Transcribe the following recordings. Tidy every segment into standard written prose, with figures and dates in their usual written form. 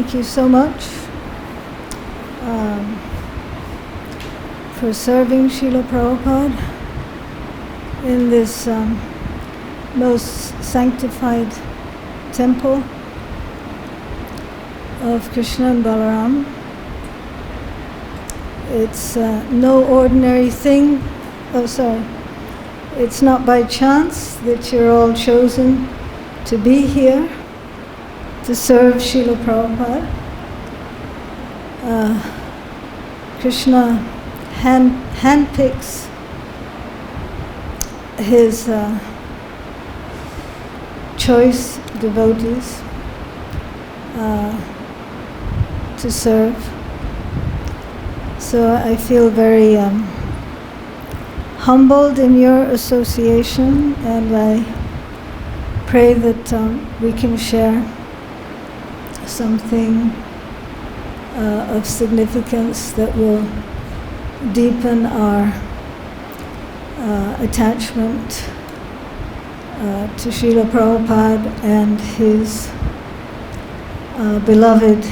thank you so much for serving Srila Prabhupada in this most sanctified temple of Krishna and Balaram. It's no ordinary thing. It's not by chance that you're all chosen to be here to serve Srila Prabhupada. Krishna handpicks his choice devotees to serve. So I feel very humbled in your association, and I pray that we can share something of significance that will deepen our attachment to Srila Prabhupada and his beloved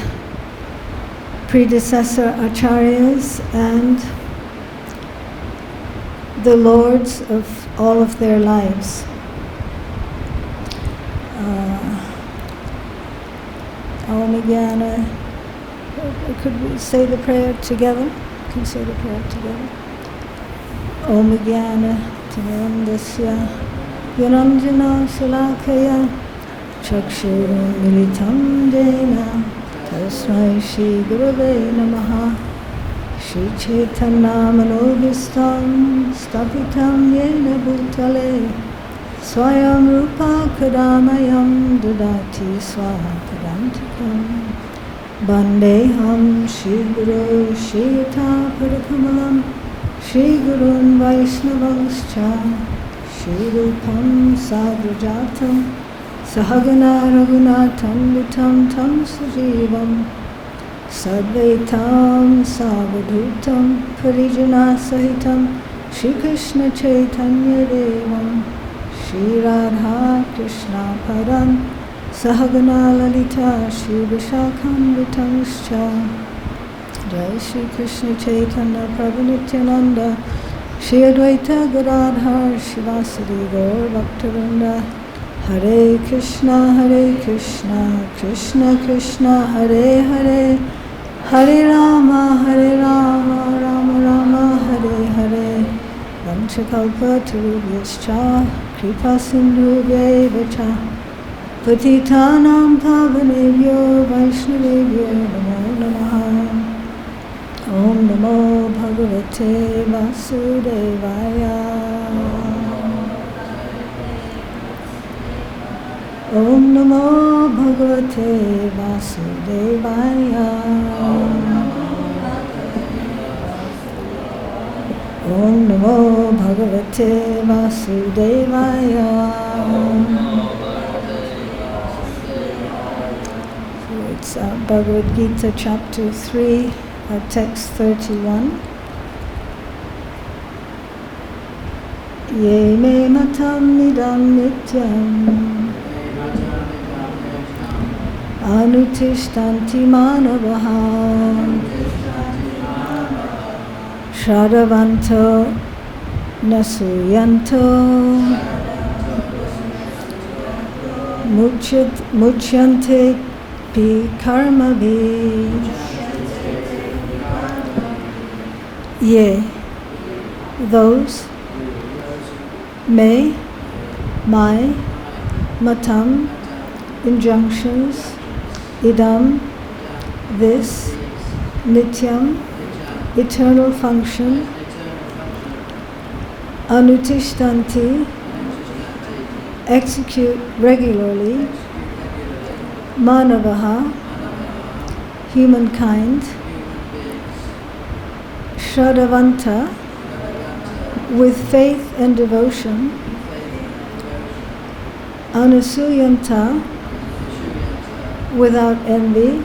predecessor acharyas and the lords of all of their lives. Could we say the prayer together? Can we say the prayer together? Om Jnana Timirandasya Yananjana Shalakaya Chakshurun Militam Dena Tasmai Shri Gurave Namaha Shri Chaitanya Manobhistam Stapitam Yena Bhutale Swayam Rupa Kadamayam Dudati Swapadantikam Bandeham Shri Guru Shri Yatha Padakamalam Shri Gurun Vaishnavanscha Shri Rupam Sagrajatam Sahagana Raghunatham Vitam Tam Sajivam Sadvaitam Savadhutam Parijana Sahitam Shri Krishna Chaitanya Devam Shri Radha Krishna Param Sahagana Lalita Shri Vishakam Vitamuscha Jai Shri Krishna Chaitanya Prabhu Nityananda Shri Advaita Gadadhar Shivasadi Gaur Bhaktivinoda Hare Krishna Krishna Krishna Hare Hare Hare Rama Rama Rama Hare Hare Vanchakalpa Tarubhyascha Kripa Sindhubhyeva Cha Patitanam Pavanebhyo Vaishnavebhyo Namo Namaha Om Namo Bhagavate Vasudevaya Om Namo Bhagavate Vasudevaya Om Namo Bhagavate Vasudevaya. It's Bhagavad-Gita chapter 3, text 31. Ye me matam idam nityam anutishtanti manavaha shraddhavanto nasuyanto muchyante pi karma bhi. Yea, those, may, my, matam, injunctions, idam, this, nityam, eternal function, anutishtanti, execute regularly, manavaha, humankind, shraddhavanta, with faith and devotion, anusuyanta, without envy,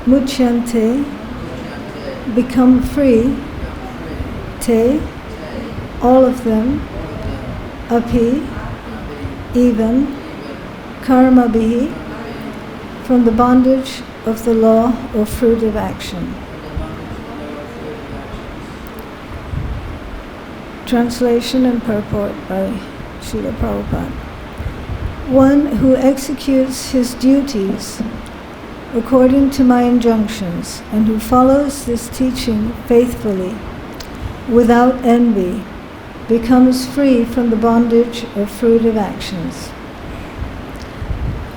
muchyante, become free, te, all of them, api, even, karma bihi, from the bondage of the law or fruit of action. Translation and purport by Srila Prabhupada. One who executes his duties according to my injunctions and who follows this teaching faithfully, without envy, becomes free from the bondage of fruit of actions.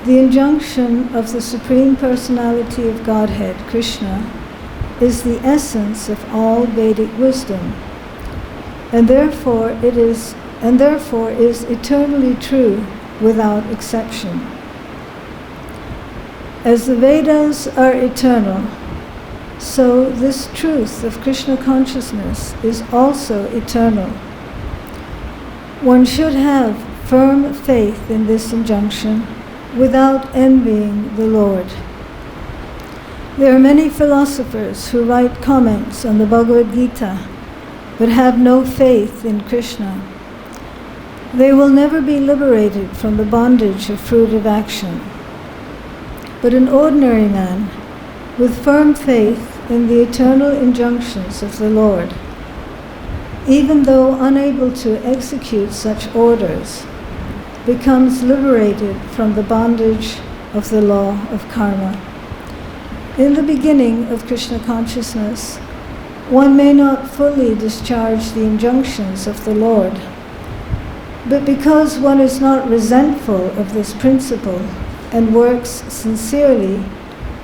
The injunction of the Supreme Personality of Godhead, Krishna, is the essence of all Vedic wisdom, and therefore is eternally true without exception. As the Vedas are eternal, so this truth of Krishna consciousness is also eternal. One should have firm faith in this injunction without envying the Lord. There are many philosophers who write comments on the Bhagavad-Gita but have no faith in Krishna. They will never be liberated from the bondage of fruit of action. But an ordinary man with firm faith in the eternal injunctions of the Lord, even though unable to execute such orders, becomes liberated from the bondage of the law of karma. In the beginning of Krishna consciousness, one may not fully discharge the injunctions of the Lord, but because one is not resentful of this principle and works sincerely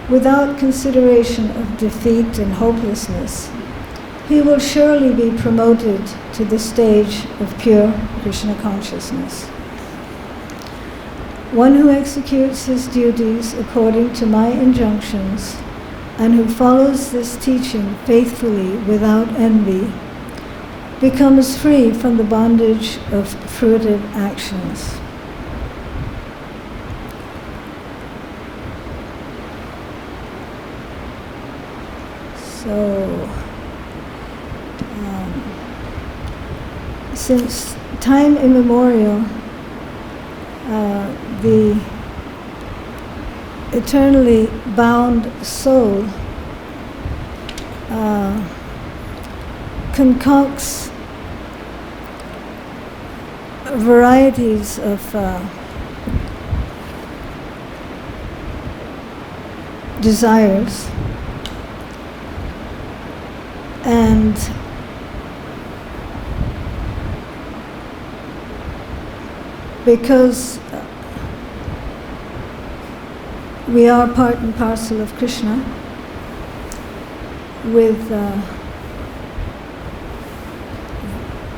without consideration of defeat and hopelessness, he will surely be promoted to the stage of pure Krishna consciousness. One who executes his duties according to my injunctions and who follows this teaching faithfully without envy becomes free from the bondage of fruitive actions. So, since time immemorial, the eternally bound soul concocts varieties of desires, and because we are part and parcel of Krishna, with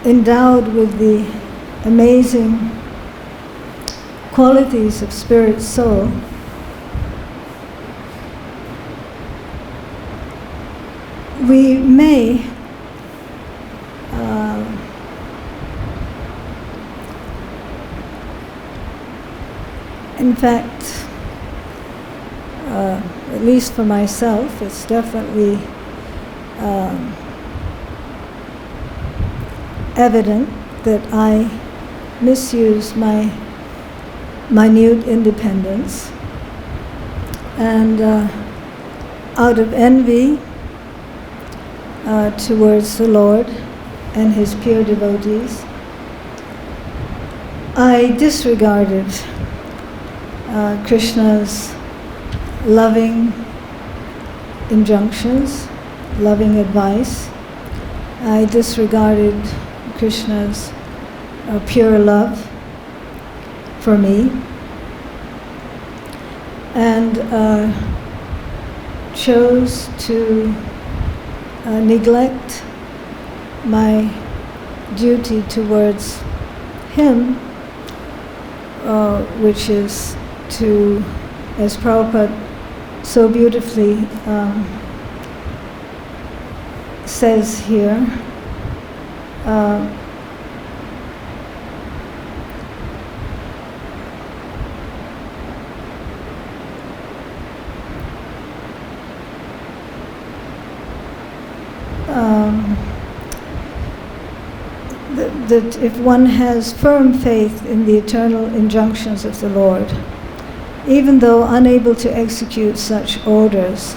endowed with the amazing qualities of spirit soul, we may in fact, at least for myself, it's definitely evident that I misuse my minute independence, and out of envy towards the Lord and His pure devotees, I disregarded Krishna's loving injunctions, loving advice. I disregarded Krishna's pure love for me, and chose to neglect my duty towards Him, which is to, as Prabhupada so beautifully says here, that if one has firm faith in the eternal injunctions of the Lord even though unable to execute such orders,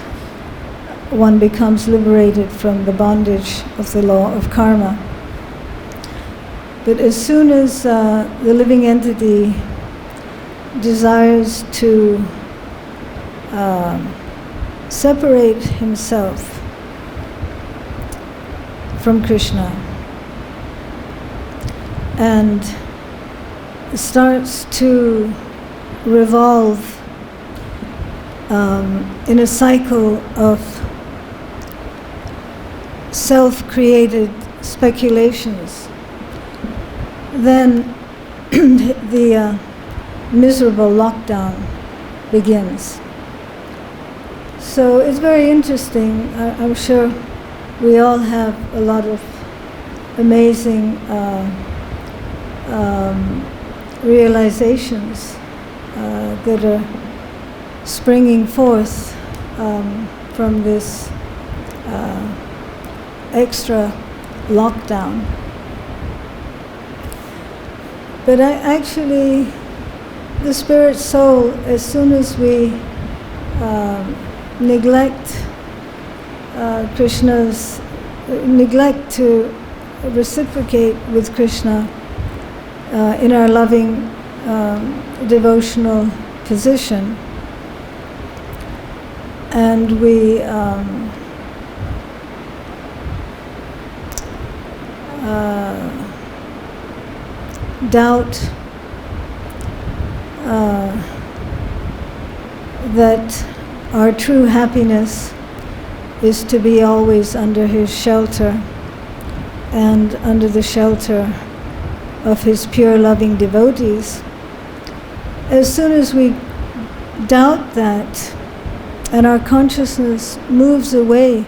one becomes liberated from the bondage of the law of karma. But as soon as the living entity desires to separate himself from Krishna and starts to revolve in a cycle of self-created speculations, then the miserable lockdown begins. So it's very interesting. I'm sure we all have a lot of amazing realizations that are springing forth from this extra lockdown. But actually, the spirit soul, as soon as we neglect neglect to reciprocate with Krishna in our loving devotional position, and we doubt that our true happiness is to be always under his shelter and under the shelter of his pure loving devotees. As soon as we doubt that and our consciousness moves away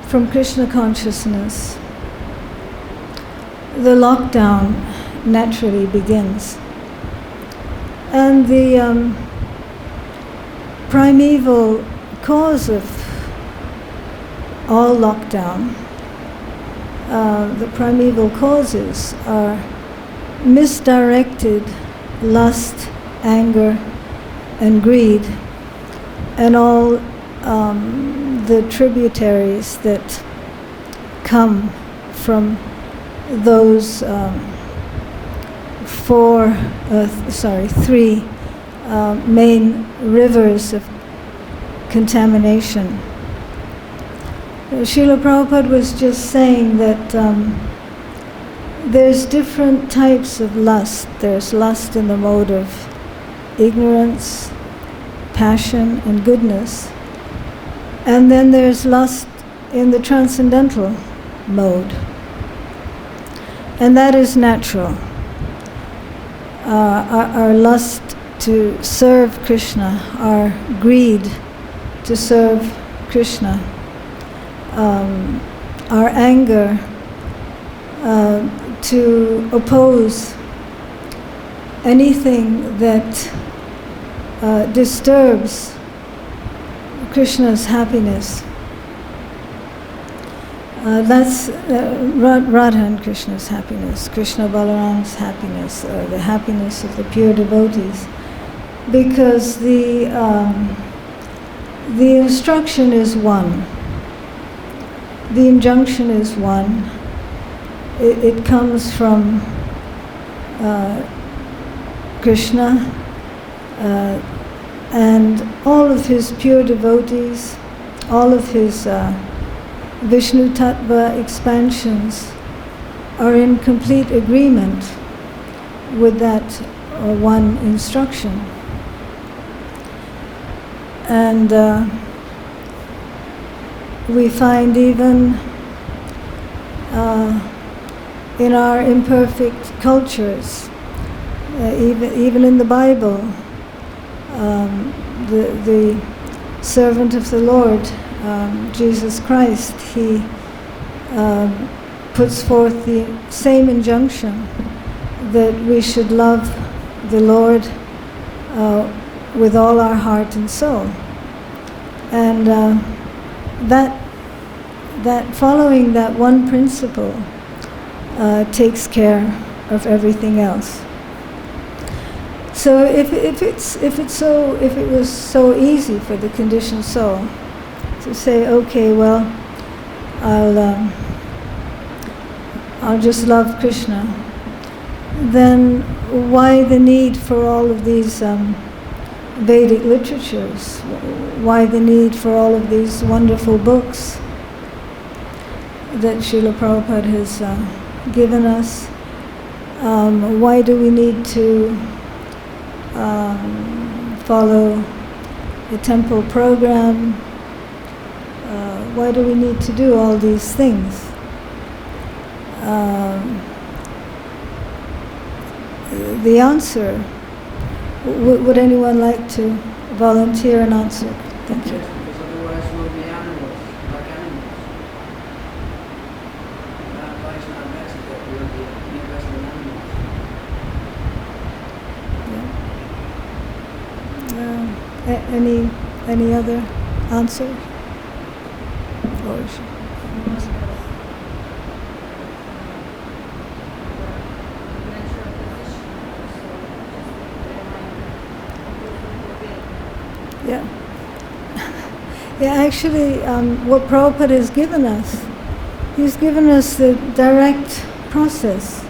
from Krishna consciousness, the lockdown naturally begins. And the primeval cause of all lockdown, the primeval causes are misdirected lust, anger, and greed, and all the tributaries that come from those three main rivers of contamination. Srila Prabhupada was just saying that there's different types of lust. There's lust in the mode of ignorance, passion, and goodness. And then there's lust in the transcendental mode. And that is natural. Our lust to serve Krishna, our greed to serve Krishna, our anger to oppose anything that disturbs Krishna's happiness. That's Radha and Krishna's happiness, Krishna Balaram's happiness, the happiness of the pure devotees. Because the instruction is one, the injunction is one. It comes from Krishna and all of his pure devotees, all of his Vishnu Tattva expansions are in complete agreement with that one instruction. And we find even in our imperfect cultures, even in the Bible, the servant of the Lord, Jesus Christ, he puts forth the same injunction that we should love the Lord with all our heart and soul. And that following that one principle takes care of everything else. So if it was so easy for the conditioned soul to say, okay, well, I'll just love Krishna, then why the need for all of these Vedic literatures? Why the need for all of these wonderful books that Srila Prabhupada has given us? Why do we need to follow the temple program? Why do we need to do all these things? The answer, would anyone like to volunteer an answer? Thank you. Yes, because otherwise we'll be animals, like animals. That lies not best that we'll be less than animals. Any other answer? Or yeah. Yeah, actually, what Prabhupada has given us, he's given us the direct process.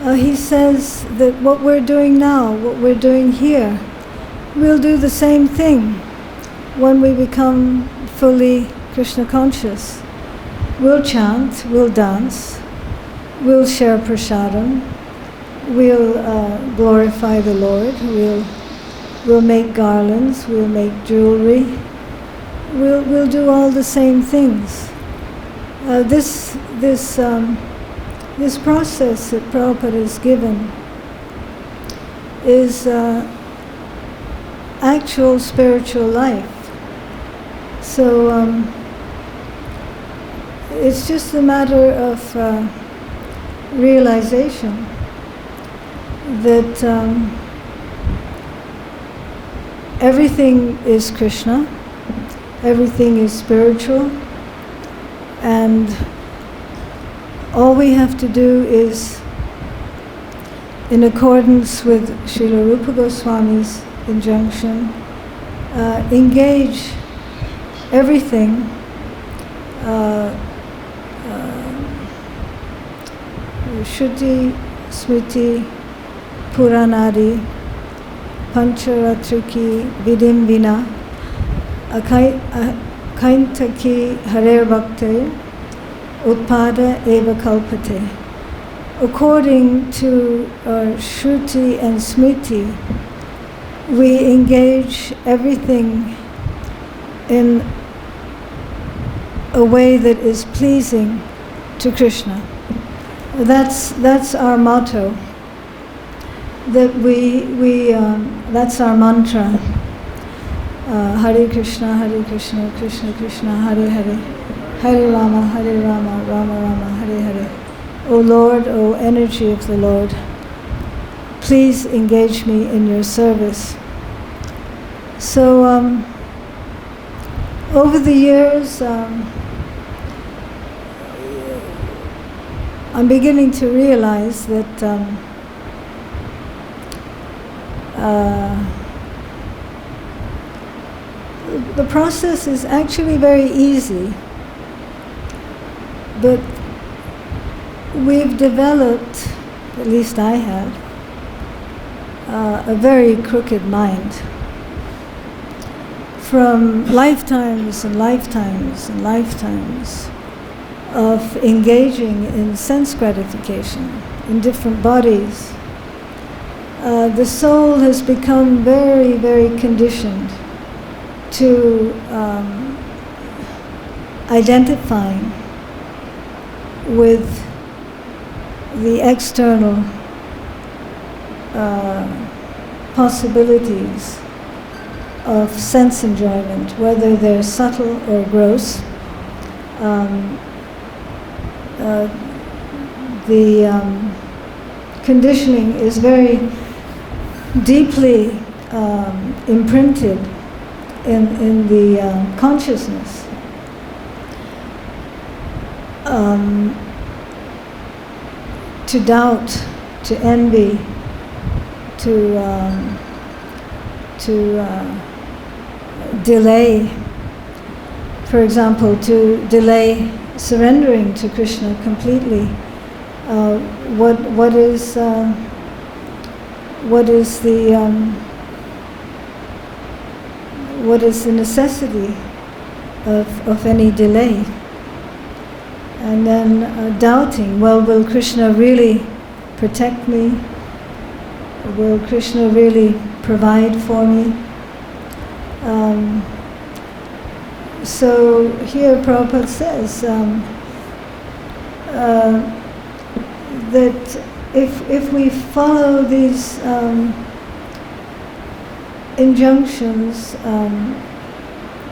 He says that what we're doing now, what we're doing here, we'll do the same thing when we become fully Krishna conscious. We'll chant, we'll dance, we'll share prasadam, we'll glorify the Lord, we'll make garlands, we'll make jewelry, we'll do all the same things. This process that Prabhupada has given is actual spiritual life. So it's just a matter of realization that everything is Krishna, everything is spiritual, and all we have to do is, in accordance with Srila Rupa Goswami's injunction, engage everything Shruti, Smriti, Puranadi, Pancharatriki, Vidim Vina, Akaintaki Harer Bhakte, Utpada Eva Kalpate. According to Shruti and Smriti, we engage everything in a way that is pleasing to Krishna. That's our motto. That that's our mantra. Hare Krishna, Krishna Krishna, Hare Hare, Hare Rama, Rama Rama, Hare Hare. O Lord, O energy of the Lord, please engage me in your service. So over the years, I'm beginning to realize that the process is actually very easy, but we've developed, at least I have, a very crooked mind. From lifetimes and lifetimes and lifetimes of engaging in sense gratification in different bodies, the soul has become very, very conditioned to identifying with the external possibilities of sense enjoyment, whether they're subtle or gross. The conditioning is very deeply imprinted in the consciousness. To doubt, to envy, delay, for example, to delay surrendering to Krishna completely. What is the necessity of any delay? And then doubting, well, will Krishna really protect me? Will Krishna really provide for me? So here Prabhupada says that if we follow these injunctions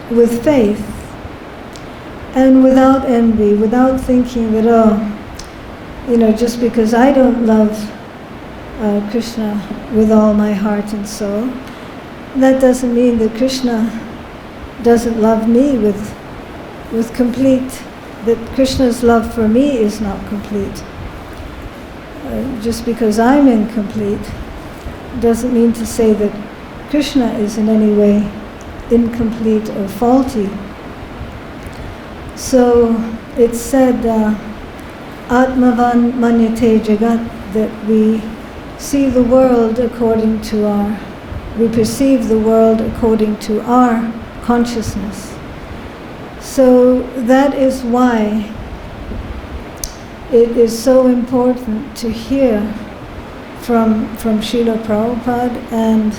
with faith and without envy, without thinking that, just because I don't love Krishna with all my heart and soul, that doesn't mean that Krishna doesn't love me with complete, that Krishna's love for me is not complete. Just because I'm incomplete doesn't mean to say that Krishna is in any way incomplete or faulty. So it's said, Atmavan manyate jagat, that we see the world according to we perceive the world according to our consciousness. So that is why it is so important to hear from Srila Prabhupada and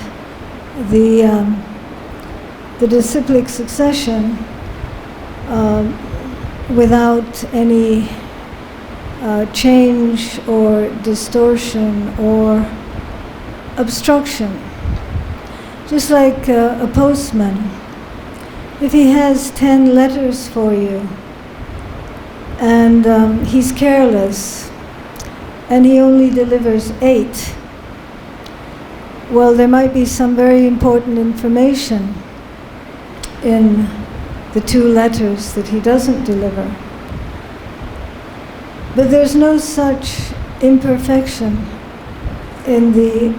the disciplic succession without any change or distortion or obstruction. Just like a postman, if he has 10 letters for you and he's careless and he only delivers 8, well, there might be some very important information in the 2 letters that he doesn't deliver. But there's no such imperfection in the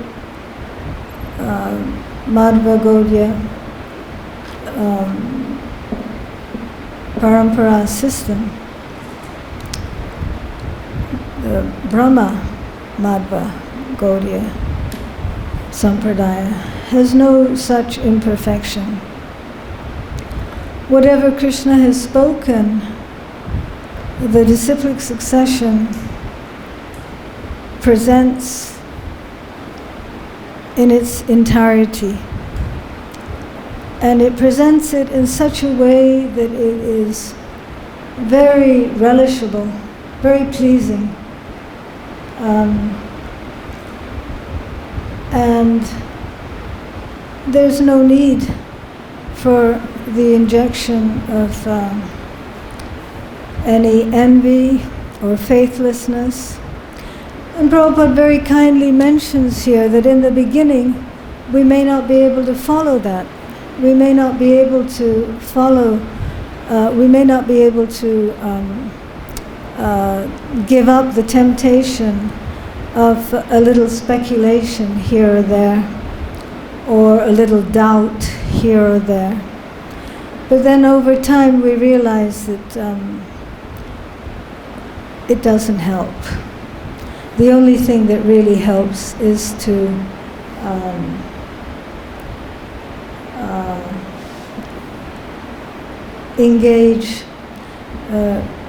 Madhva-Gaudiya Parampara system. The Brahma Madhva Gaudiya Sampradaya has no such imperfection. Whatever Krishna has spoken, the disciplic succession presents in its entirety. And it presents it in such a way that it is very relishable, very pleasing. And there's no need for the injection of any envy or faithlessness. And Prabhupada very kindly mentions here that in the beginning we may not be able to follow that. We may not be able to follow, we may not be able to give up the temptation of a little speculation here or there, or a little doubt here or there. But then over time we realize that it doesn't help. The only thing that really helps is to engage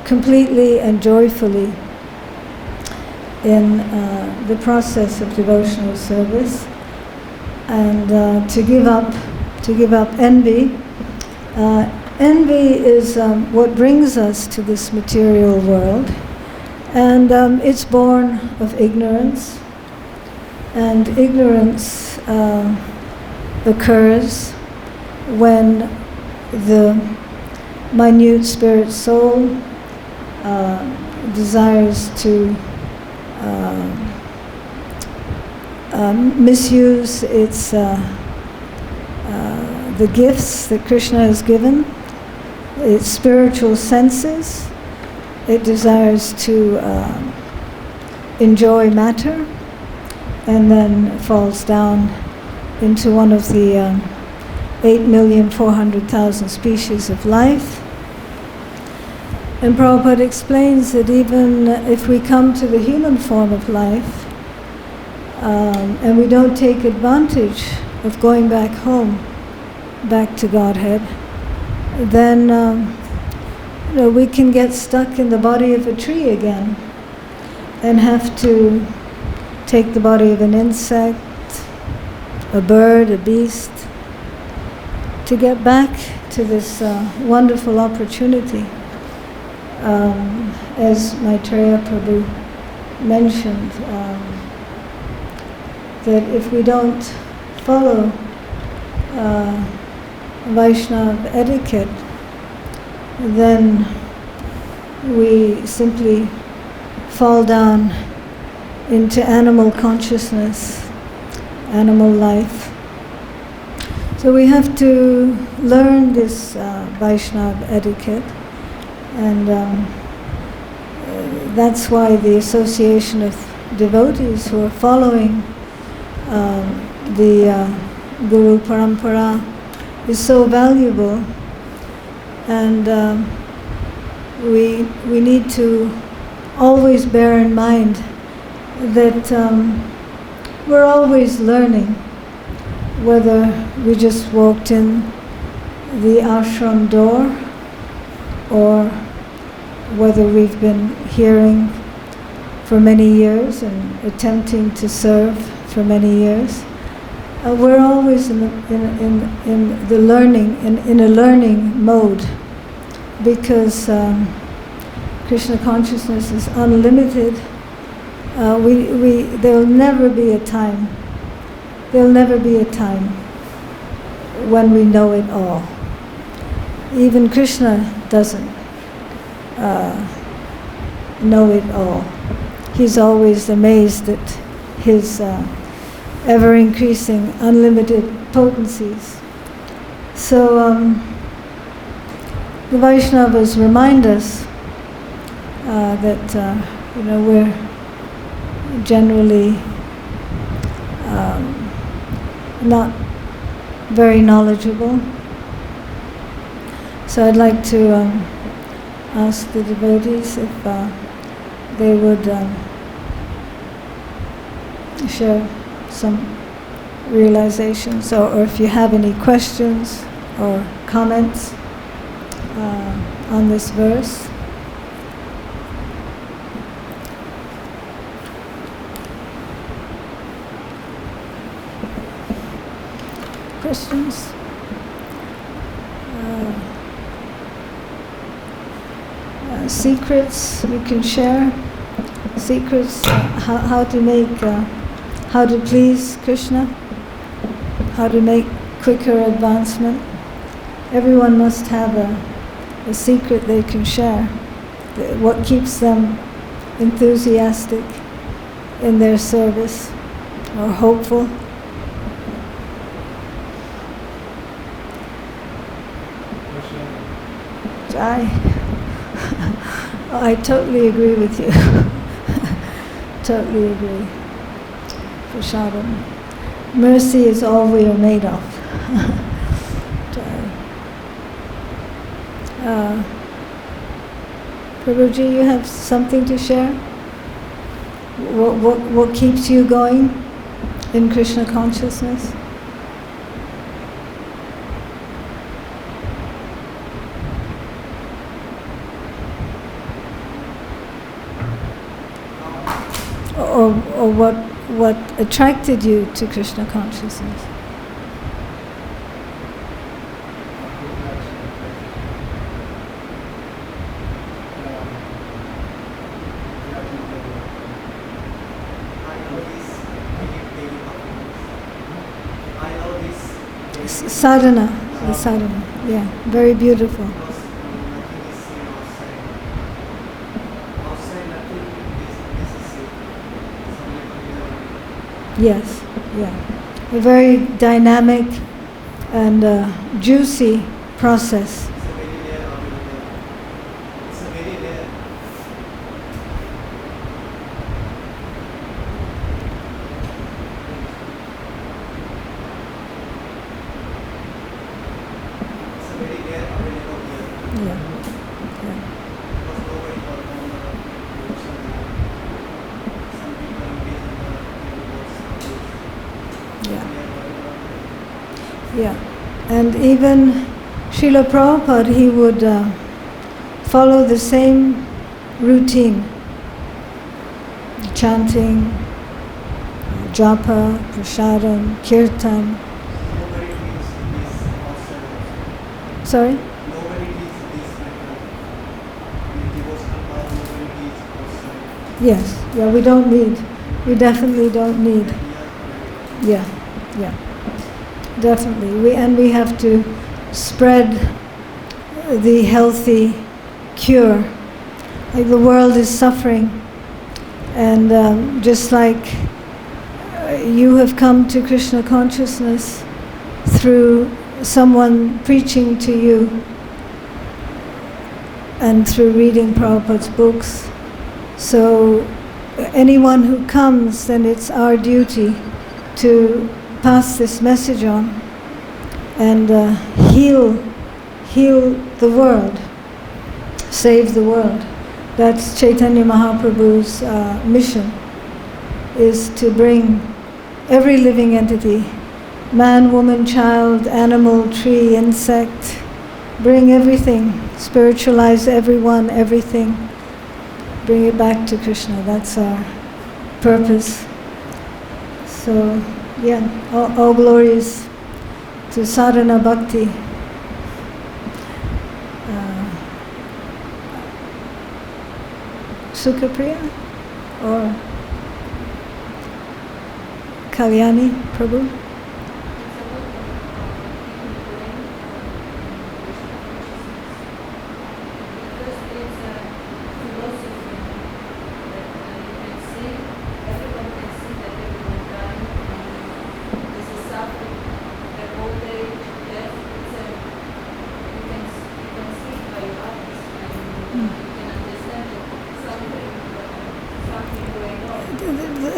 completely and joyfully in the process of devotional service, and to give up envy. Envy is what brings us to this material world, and it's born of ignorance, and ignorance occurs when the minute spirit soul desires to misuse its the gifts that Krishna has given, its spiritual senses. It desires to enjoy matter, and then falls down into one of the 8,400,000 species of life. And Prabhupada explains that even if we come to the human form of life, and we don't take advantage of going back home, back to Godhead, then we can get stuck in the body of a tree again and have to take the body of an insect, a bird, a beast, to get back to this wonderful opportunity. As Maitreya Prabhu mentioned, that if we don't follow Vaishnava etiquette, then we simply fall down into animal consciousness, animal life. So we have to learn this Vaishnava etiquette, and that's why the association of devotees who are following the Guru Parampara is so valuable, and we need to always bear in mind that we're always learning, whether we just walked in the ashram door or whether we've been hearing for many years and attempting to serve for many years. We're always in the learning, in a learning mode, because Krishna consciousness is unlimited. There'll never be a time when we know it all. Even Krishna doesn't know it all. He's always amazed at his ever-increasing, unlimited potencies. So the Vaishnavas remind us that we're generally not very knowledgeable. So I'd like to ask the devotees if they would share some realizations, or if you have any questions or comments on this verse. Questions? Secrets you can share? Secrets, how to make, how to please Krishna? How to make quicker advancement? Everyone must have a secret they can share. What keeps them enthusiastic in their service or hopeful? I totally agree with you. Totally agree. Prashadam. Mercy is all we are made of. Prabhuji, you have something to share? What keeps you going in Krishna consciousness? Or what attracted you to Krishna consciousness? Sadhana, the sadhana, yeah, very beautiful. Yes, yeah. A very dynamic and juicy process. Yeah. Because nobody performed the devotion. Some people engage in the Yeah. devotion. Yeah. And even Srila Prabhupada, he would follow the same routine. Chanting, japa, prasadam, kirtan. Nobody teaches this outside also. Sorry? Nobody teaches this method. In devotional path, nobody teaches outside. Yes. Yeah, we definitely don't need. Yeah. Definitely. We have to spread the healthy cure. Like the world is suffering. And just like you have come to Krishna consciousness through someone preaching to you and through reading Prabhupada's books. So anyone who comes, then it's our duty to pass this message on and heal the world, save the world. That's Chaitanya Mahaprabhu's mission, is to bring every living entity, man, woman, child, animal, tree, insect, bring everything, spiritualize everyone, everything, bring it back to Krishna. That's our purpose. So, yeah, all glories to sadhana bhakti. Sukhapriya or Kalyani Prabhu?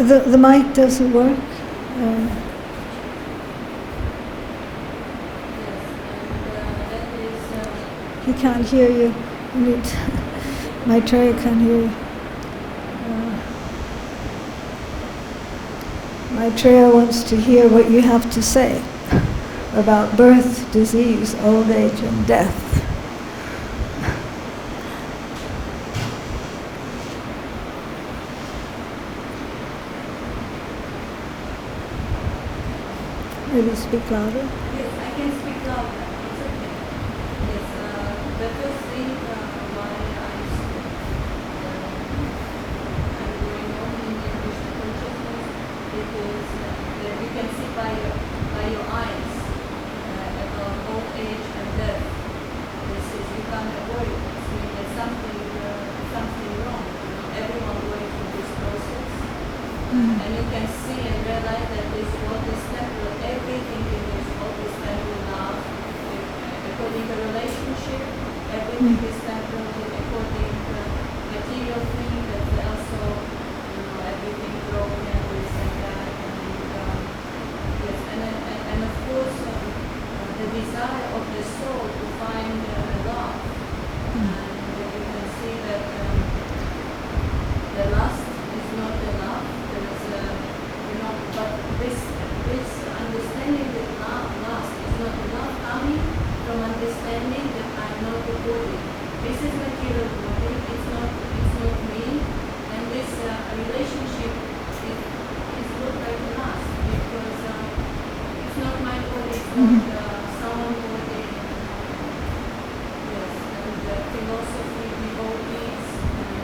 The mic doesn't work. He can't hear you. Maitreya can't hear you. Maitreya wants to hear what you have to say about birth, disease, old age, and death. Maybe speak louder. Yes, I can speak louder. It's okay. Yes, the first thing why I'm going on in the Krishna consciousness because that you can see by your eyes about old age and death. This is you can't avoid it. It means there's something wrong. Everyone going through this process. And you can see and realize that this world is temporal. Everything in this world is temporal now. According to relationship, everything is temporal. According to material thing, that's also everything broken, this and that. Yes, and of course the desire of the soul to find love. And you can see that the lust is not enough. But this understanding that lust is not enough coming from understanding that I'm not the body. This is material body. It's not me. And this relationship is good like lust because it's not my body. It's not someone's body. Yes, and philosophy, devotees, and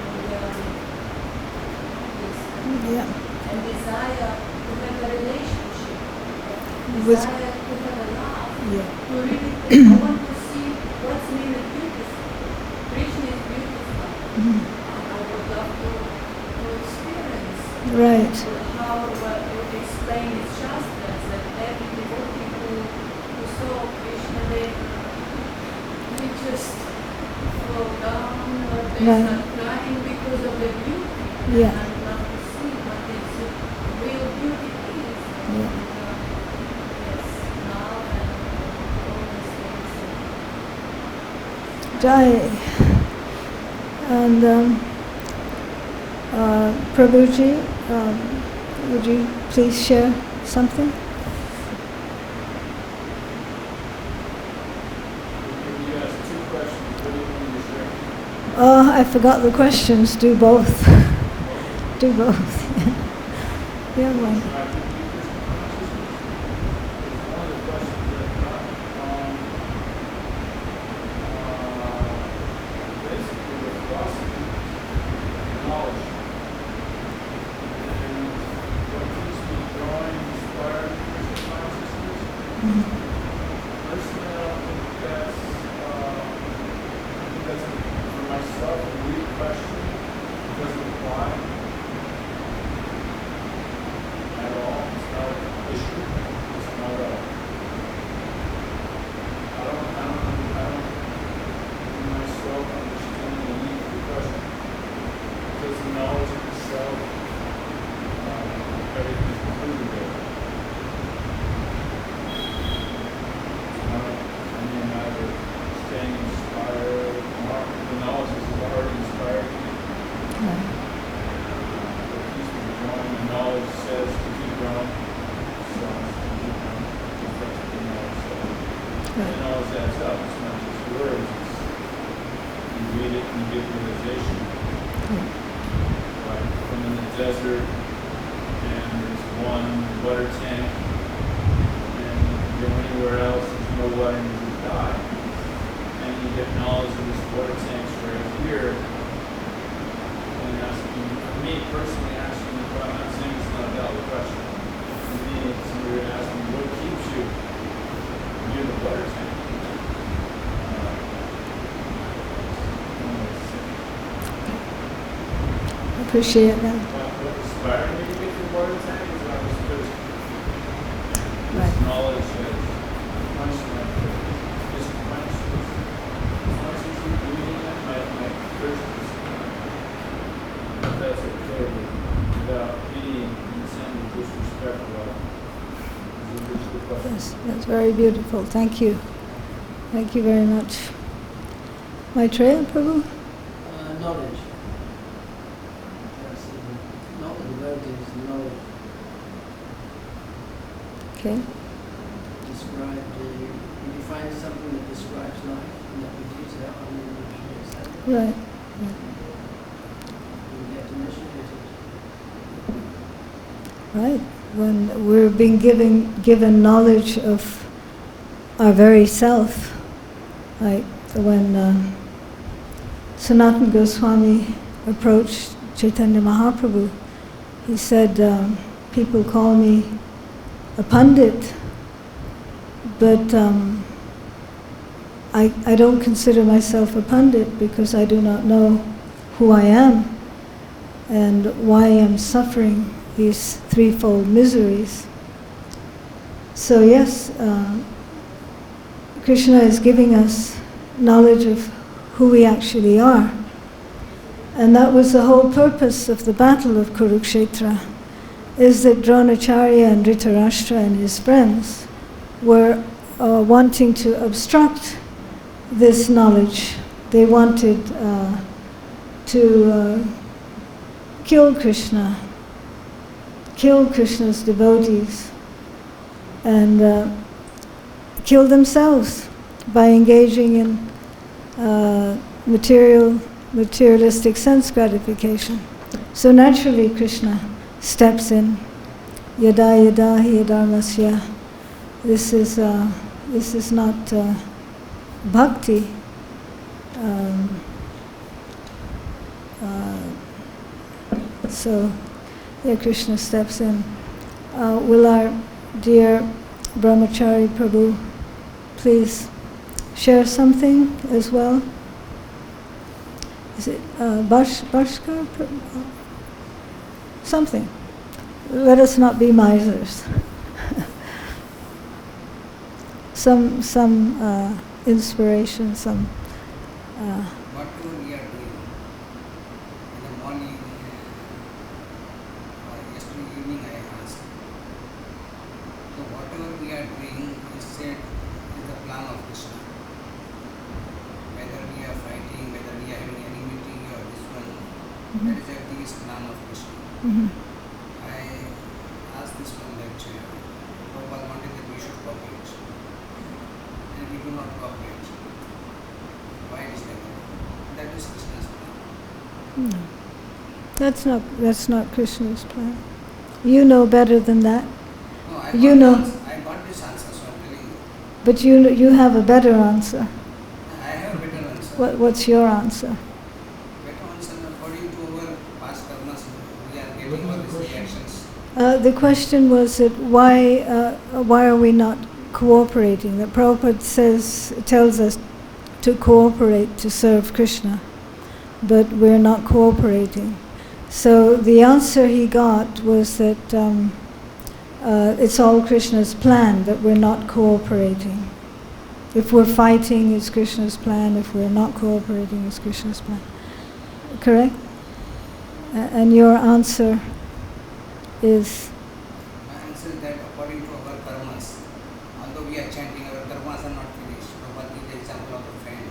Yeah. and desire to have a relationship, With- desire to have a love, Yeah. to really, I want to see what's really beautiful. Krishna is beautiful. I would love to experience Right. how you explain in Shastras that every devotee who saw Krishna, they just fall down or they Right. start crying because of the beauty. Yeah. And I'd love to see what its real beauty is. Yeah. Yes, love and all these things. Jai. And Prabhuji, would you please share something? You asked 2 questions. What do you want me to share? Oh, I forgot the questions. Do both. Do both. Yeah, one. Should I repeat this consciousness? It's one of the questions that got basically the philosophy, knowledge, and what keeps me going, inspired Krishna consciousness. Personally, I don't think that's for myself a weak question. It doesn't apply at all. It's not an issue. It's not a. I don't myself understand the need for the question. Because the knowledge of itself, everything's completely there. I mean, either staying inspired, or the knowledge is already inspired me. Right. What keeps me going, the knowledge says to keep going. So, keep going. That's what the knowledge says. The knowledge adds up. It's not just words. You read it and you get realization. Like, I'm in the desert and there's one water tank and you can go anywhere else, there's no water and you die. And you get knowledge of this water tank's right here. And asking, for me personally asking the question, I'm not saying it's not a valid question. For me, somebody would ask me, what keeps you near the water tank? Appreciate that. What inspired me to get to the water tank is I was thirsty. Right. This knowledge has quenched my thirst. Just quenched it. As long as you keep reading it, my thirst is gone. If that's okay, without being insanely disrespectful. That's very beautiful. Thank you. Thank you very much. Maitreya, Prabhu? Knowledge. The word is knowledge. Okay. Describe you define something that describes life and that we use that on the Right. definition is Right. When we're being given knowledge of our very self, like when Sanatana Goswami approached Chaitanya Mahaprabhu, he said, people call me a pundit, but I don't consider myself a pundit because I do not know who I am and why I am suffering these threefold miseries. So yes, Krishna is giving us knowledge of who we actually are. And that was the whole purpose of the battle of Kurukshetra, is that Dronacharya and Dhritarashtra and his friends were wanting to obstruct this knowledge. They wanted to kill Krishna, kill Krishna's devotees, and kill themselves by engaging in materialistic sense gratification. So naturally Krishna steps in. Yada yada hi dharmasya. This is not bhakti. So yeah, Krishna steps in. Will our dear Brahmachari Prabhu please share something as well? Is it Bhaskar? Something. Let us not be misers. some inspiration, some. Whatever we are doing in the morning, yesterday evening I asked. So whatever we are doing is said is the plan of Krishna. Whether we are That is everything is plan of Krishna. Mhm. I asked this one that Prabhupada wanted that we should cooperate. And we do not cooperate. Why it is like that? That is Krishna's plan. No. That's not Krishna's plan. You know better than that. No, I You got know. I got this answer, so I'm telling you. But you have a better answer. I have a better answer. What's your answer? Better answer according to our past karmas, we are getting all these reactions. The question was that why are we not cooperating? That Prabhupada tells us to cooperate to serve Krishna, but we're not cooperating. So the answer he got was that it's all Krishna's plan, that we're not cooperating. If we're fighting, it's Krishna's plan. If we're not cooperating, it's Krishna's plan. Correct? And your answer is? My answer is that according to our karmas, although we are chanting, our karmas are not finished. Prabhupada gives the example of a friend.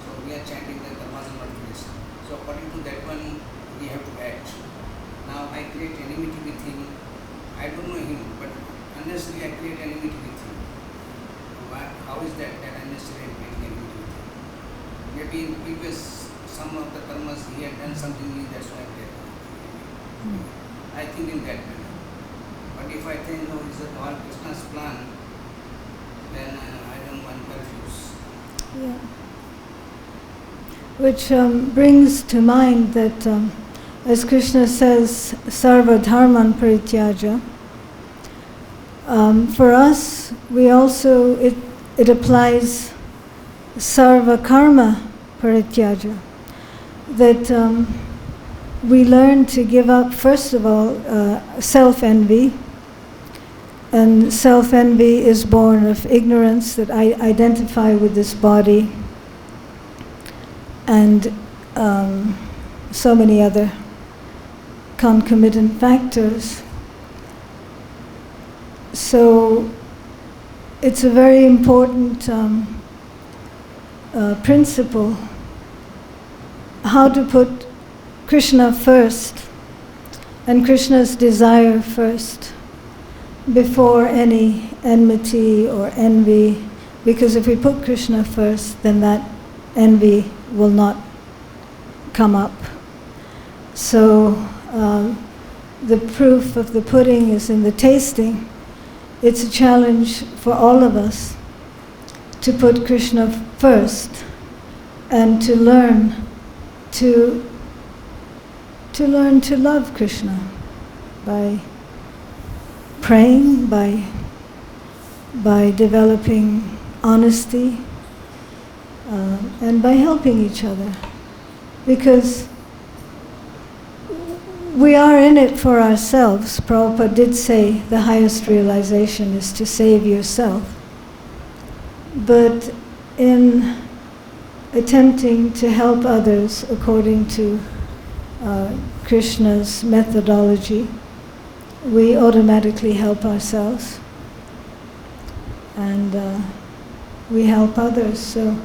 So we are chanting, the karmas are not finished. So according to that one, we have to act. Now I create enmity with him. I don't know him, but unnecessarily I create enmity with him. How is that unnecessary I create enmity with him? Maybe in previous, some of the karmas he had done something to me, that's why I get I think in that manner. But if I think, no, it's all Krishna's plan, then I don't want to confuse. Yeah. Which brings to mind that as Krishna says, sarva dharman parityaja, for us, we also, it applies sarva karma parityaja, that we learn to give up, first of all, self-envy. And self-envy is born of ignorance, that I identify with this body, and so many other concomitant factors. So it's a very important principle, how to put Krishna first and Krishna's desire first before any enmity or envy, because if we put Krishna first, then that envy will not come up. So the proof of the pudding is in the tasting. It's a challenge for all of us to put Krishna first and to learn to love Krishna by praying, by developing honesty, and by helping each other. Because we are in it for ourselves. Prabhupada did say the highest realization is to save yourself. But in attempting to help others according to Krishna's methodology, we automatically help ourselves and we help others. So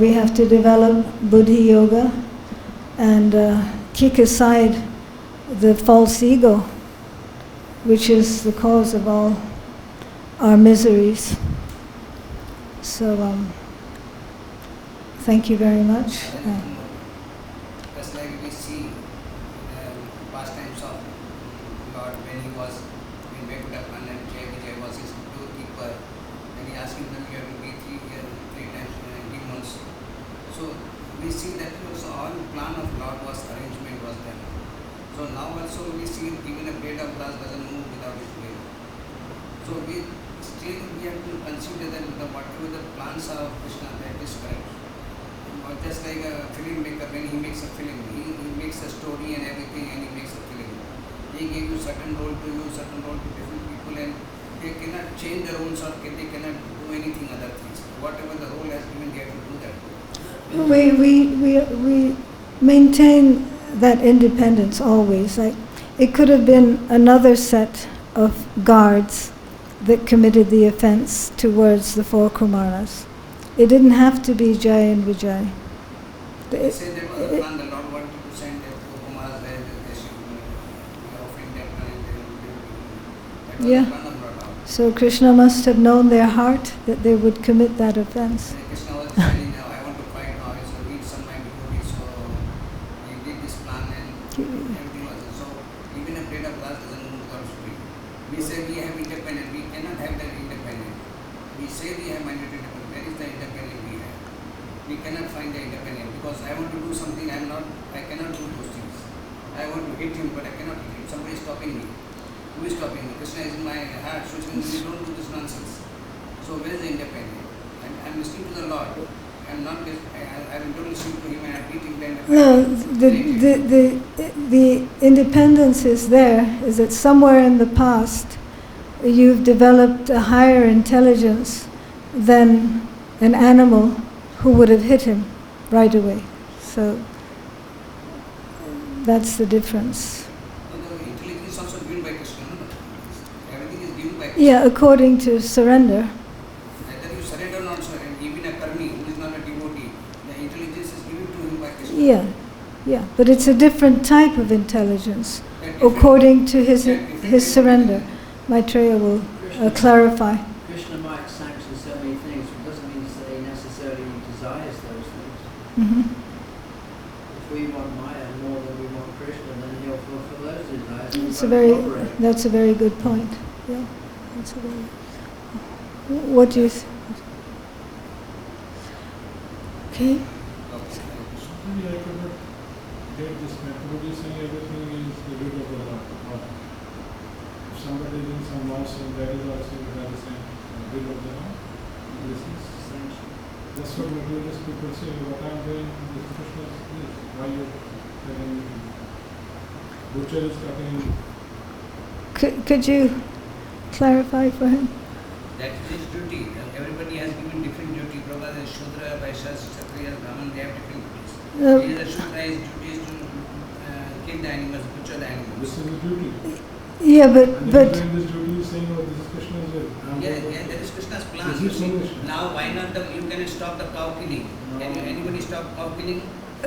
we have to develop bhakti-yoga and kick aside the false ego, which is the cause of all our miseries. So thank you very much. Just like we see pastimes of Lord when he was in Vrindavan and Vijay was his doorkeeper, and he asked him that you have to be 3 times 3 months. So we see that all plan of Lord was arrangement was done. So now also we see even a blade of grass doesn't move without its blade. So we have to consider that whatever the plans are of Krishna, that is correct. Or just like a filmmaker, when he makes a film, he makes a story and everything, and he makes a film. He gives you certain role to you, certain role to different people, and they cannot change the roles or they cannot do anything other things. Whatever the role has given, they have to do that. We maintain that independence always. Like, it could have been another set of guards that committed the offense towards the 4 Kumaras. It didn't have to be Jai and Vijay. They say that was the plan, the Lord wanted to send the Kumaras where they should be offering that and they will that was Yeah. the plan of Lord. So Krishna must have known their heart that they would commit that offense. And Krishna was telling, I want to fight now, so read some my devotees, so he did this plan and everything was so even a blade of glass doesn't move God's speed. We say we have independent, we cannot have that independent. We say we have mandatory independent, where is the independent we have? We cannot find the independent because I want to do something, I cannot do those things. I want to hit him, but I cannot hit him. Somebody is stopping me. Who is stopping me? Krishna is in my heart, so we don't do this nonsense. So where is the independent? I'm listening to the Lord. I'm not listening to him and I'm beating them. No, the independence is there, is that somewhere in the past you've developed a higher intelligence than an animal who would have hit him right away. So that's the difference. The intelligence is also given by Krishna. Everything is given by Krishna. Yeah, according to surrender. Either you surrender or not surrender. Even a karmi who is not a devotee, the intelligence is given to him by Krishna. Yeah, but it's a different type of intelligence according to his surrender. Maitreya will clarify. Krishna might sanction so many things, but doesn't mean to say necessarily he desires those things. Mhm. If we want Maya more than we want Krishna, then he'll fulfill those desires. and It's we a can't very, cooperate. that's a very good point. Yeah, that's a very. What do you? Okay. Maybe I could not get this methodology saying everything is the will of the Lord. If somebody is doing some loss, and that is also the same will of the Lord. This is Sanction. that's what materialist people say. What I'm doing, this Krishna is this. Why you telling me? Butcher is cutting. Could you clarify for him? That is his duty. Everybody has given different duty. Prabhupada is Shudra, Vaishyas, Kshatriyas, Brahman, they have different duties. He is a Shudra, his duty is to kill the animals, butcher the animals. This is the duty. Yeah, And but then doing this duty is saying, oh, this is Krishna's will. Yeah, that is Krishna's plan. This You is see, foolish. now why not you can stop the cow killing? Can anybody stop cow killing?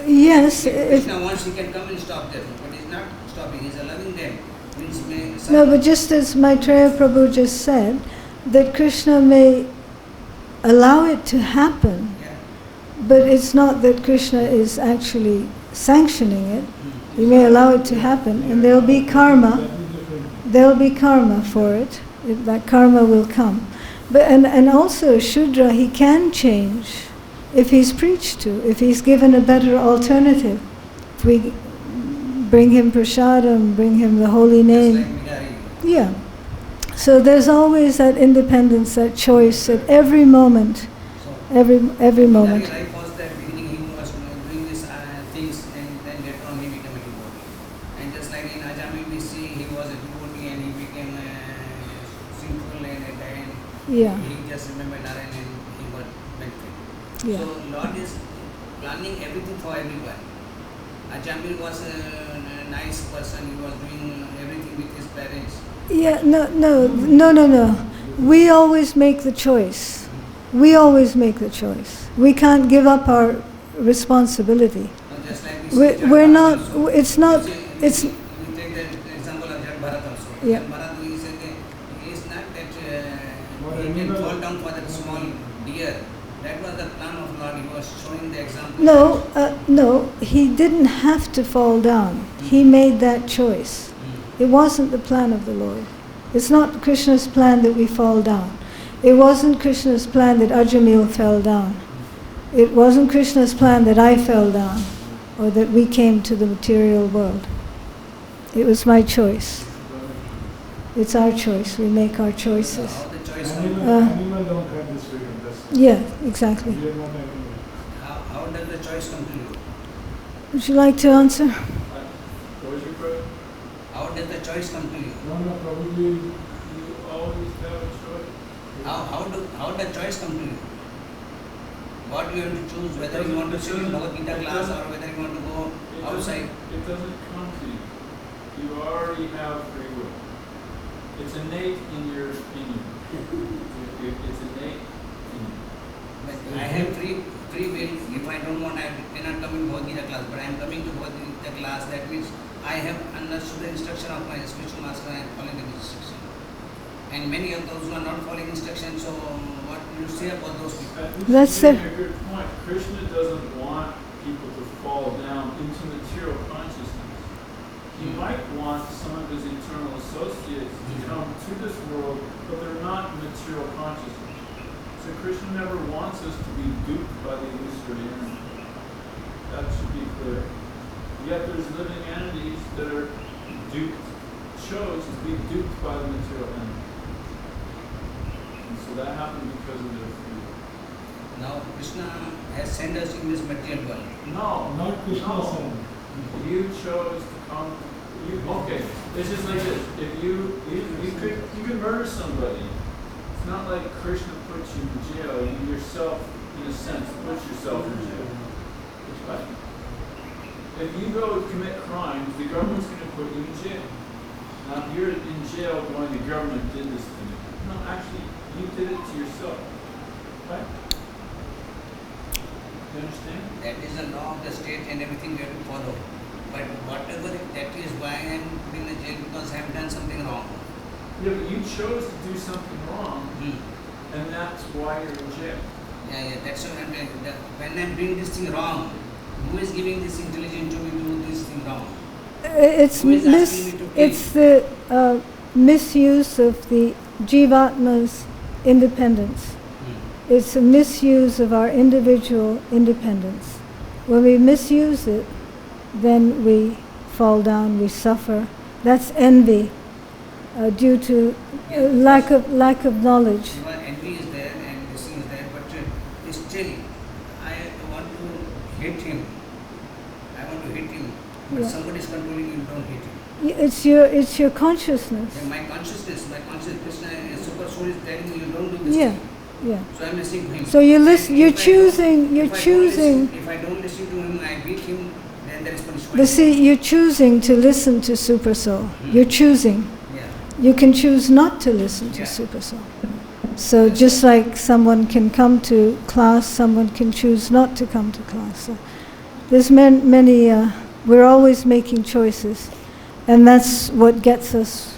yes, If if, Krishna wants, he can come and stop them. But he's not stopping, he's allowing them. Means no, but just as Maitreya Prabhu just said, that Krishna may allow it to happen, Yeah. but it's not that Krishna is actually sanctioning it. He may allow it to happen, and there'll be karma. There'll be karma for it. That karma will come. But and also Shudra, he can change if he's preached to, if he's given a better alternative. If we bring him prasadam, bring him the holy name. Just like Bihari. Yeah. So there's always that independence, that choice at every moment, So, every moment. Bihari life was that beginning he was doing these things and then later on he became a devotee. And just like in Ajami we see he was a devotee and he became sinful and at the end Yeah. he just remembered Narayan and he got benefit. Yeah. So Lord is planning everything for everyone. Ajamil was a nice person, he was doing everything with his parents. Yeah, no. We always make the choice. We always make the choice. We can't give up our responsibility. So just like we see We're Jad not, Bharat also. it's not, We it's, take the example of Jad Bharat also. Yeah. Jad Bharat, we said that it is not that What he can animal- fall down for that small deer. That was the plan of Lord. He was showing the example. no, he didn't have to fall down. He made that choice. It wasn't the plan of the Lord. It's not Krishna's plan that we fall down. It wasn't Krishna's plan that Ajamil fell down. It wasn't Krishna's plan that I fell down or that we came to the material world. It was my choice. It's our choice. We make our choices. How the choice Animal don't have this freedom. That's Yeah, exactly. we are not animal. how does the choice come to you? Would you like to answer? What was your question? How does the choice come to you? No, probably you always have a choice. How the choice come to you? What you have to choose, whether you want to sit in Bhagavad-Gita class or whether you want to go outside. It doesn't come to you. You already have free will. It's innate in your opinion. It's innate in you. But I have free free will. If I don't want, I cannot come in Bhagavad-Gita class, but I am coming to Bhagavad-Gita class. That means I have understood the instruction of my spiritual master and I am following the instruction. And many of those who are not following instructions, so what do you say about those people? That's a the- good point. Krishna doesn't want people to fall down into material consciousness. He might want some of his eternal associates to come to this world, but they're not material consciousness. So Krishna never wants us to be duped by the illusory enemy. That should be clear. Yet there's living entities that are duped, chose to be duped by the material enemy. And so that happened because of their free will. Now Krishna has sent us in this material world. No, Not Krishna no. son. You chose to come. Okay, it's just like this. If you could murder somebody. It's not like Krishna puts you in jail. You yourself, in a sense, put yourself in jail. Right? If you go commit crimes, the government's going to put you in jail. Now, if you're in jail going, the government did this to you. No, actually, you did it to yourself. Right? You understand? That is the law of the state and everything we have to follow. But whatever that is why I am in the jail because I have done something wrong. Yeah, but you chose to do something wrong, and that's why you're in jail. Yeah, that's what I'm saying. When I'm doing this thing wrong, who is giving this intelligence to me to do this thing wrong? It's Who is asking me to pay? it's the misuse of the Jivatma's independence. It's a misuse of our individual independence. When we misuse it, then we fall down, we suffer. That's envy, due to lack of knowledge. Your envy is there and this thing is there, but still I want to hate him. I want to hate him. But Yeah. somebody is controlling him, don't hate him. It's your consciousness. And my consciousness, Krishna and super soul is telling me you don't do this Yeah, thing. yeah. So I'm listening to him. So you listen. And You're if I don't- choosing. You're if I don't choosing. listen- If I don't listen to him, I beat him, then there is punishment. You're choosing to listen to Super Soul. You're choosing. Yeah. You can choose not to listen to Yeah. Super Soul. So just like someone can come to class, someone can choose not to come to class. So there's many. We're always making choices, and that's what gets us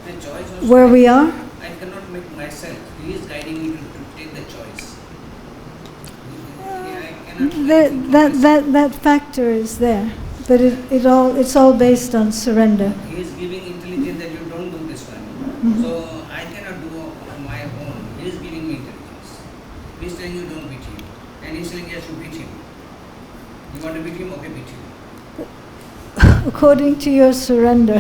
The choice also where we are. I cannot make myself. He is guiding me to take the choice. I cannot That factor is there, but it's all based on surrender. He is giving intelligence that you don't do this one. So I cannot do on my own. He is giving me intelligence. He is telling you don't beat him. And he is telling yes, you beat him. You want to beat him? Okay, beat him. According to your surrender.